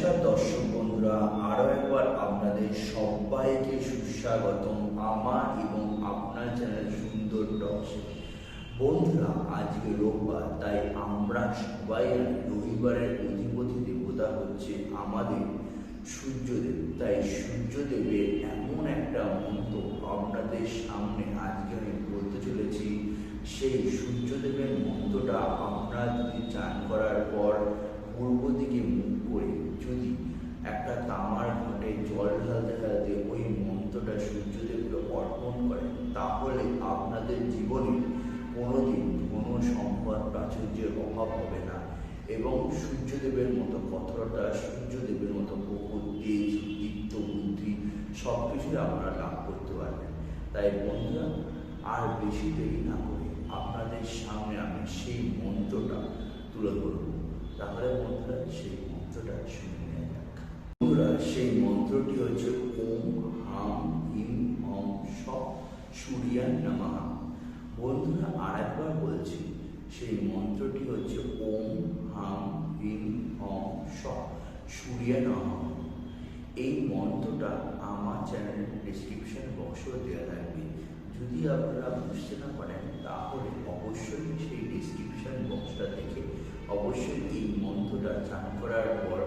নমস্কার দর্শক বন্ধুরা, আরো একবার আপনাদের সবাইকে সুস্বাগতম আমার এবং আপনার চ্যানেল সুন্দর টকশে। বন্ধুরা, আজকে রোববার, তাই আমরা সবাই রবিবারের অধিপতি দেবতা হচ্ছে আমাদের সূর্যদেব। তাই সূর্যদেবের এমন একটা মন্ত্র আপনাদের সামনে আজকে আমি বলতে চলেছি। সেই সূর্যদেবের মন্ত্রটা আপনারা যদি চান করার পর পূর্ব দিকে মুখ করে যদি একটা তামার ঘটে জল ঢালতে ঢালতে ওই মন্ত্রটা সূর্যদেবকে অর্পণ করেন, তাহলে আপনাদের জীবনে কোনোদিন কোনো সম্পদ প্রাচুর্যের অভাব হবে না এবং সূর্যদেবের মতো কঠোরতা, সূর্যদেবের মতো প্রখর তেজ, দীপ্ত বুদ্ধি সব কিছুই আপনারা লাভ করতে পারবেন। তাই বন্ধুরা, আর বেশি দেরি না করে আপনাদের সামনে আমি সেই মন্ত্রটা তুলে ধরব। তাহলে বন্ধুরা, সেই মন্ত্রটা শুনে নেওয়া যাক। বন্ধুরা, সেই মন্ত্রটি হচ্ছে ওম হাম হিম হম স সূর্যায় নমঃ। বন্ধুরা, আর একবার বলছি, সেই মন্ত্রটি হচ্ছে ওম হাম হিম হম স সূর্যায় নমঃ। এই মন্ত্রটা আমার চ্যানেলের ডিসক্রিপশন বক্সেও দেওয়া থাকবে। যদি আপনারা বুঝতে না পারেন তাহলে অবশ্যই সেই ডিসক্রিপশন বক্সটা দেখে অবশ্যই এই মন্ত্রটা চান করার পর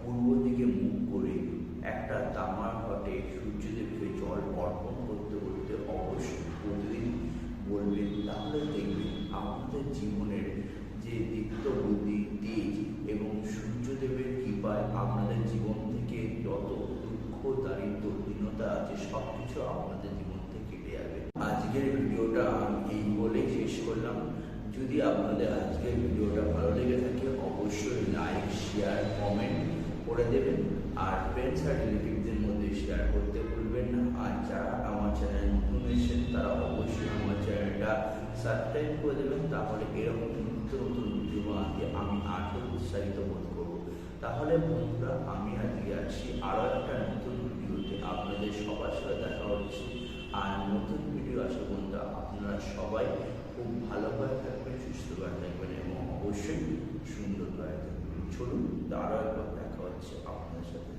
পূর্ব দিকে মুখ করে একটা তামার ঘটে সূর্যদেবকে জল অর্পণ করতে করতে অবশ্যই প্রতিদিন বলবেন। তাহলে দেখবেন আপনাদের জীবনের যে দীপ্ত বুদ্ধি, তেজ এবং সূর্যদেবের কৃপায় আপনাদের জীবন থেকে যত দুঃখ, দারিদ্র, দীনতা আছে সব কিছু আপনাদের জীবন থেকে কেটে যাবে। আজকের ভিডিওটা আমি এই বলেই শেষ করলাম। যদি আপনাদের আজকের ভিডিওটা ভালো লেগে থাকে অবশ্যই লাইক, শেয়ার, কমেন্ট করে দেবেন। আর ফ্রেন্ডস আর রিলেটিভদের মধ্যে শেয়ার করতে ভুলবেন না। আর যারা আমার চ্যানেল নতুন এসেছেন তারা অবশ্যই আমার চ্যানেলটা সাবস্ক্রাইব করে দেবেন। তাহলে এরকম নিত্য নতুন ভিডিও বানাতে আমি আরও উৎসাহিত বোধ করব। তাহলে বন্ধুরা, আমি আজকে আসছি আরও একটা নতুন ভিডিওতে। আপনাদের সবার সাথে দেখা হচ্ছে। আর নতুন ভিডিও আসা পর্যন্ত আপনারা সবাই খুব ভালোভাবে থাকবেন, সুস্থভাবে থাকবেন এবং অবশ্যই সুন্দরভাবে থাকবেন। চলুন আরও একবার দেখা হচ্ছে আপনাদের সাথে।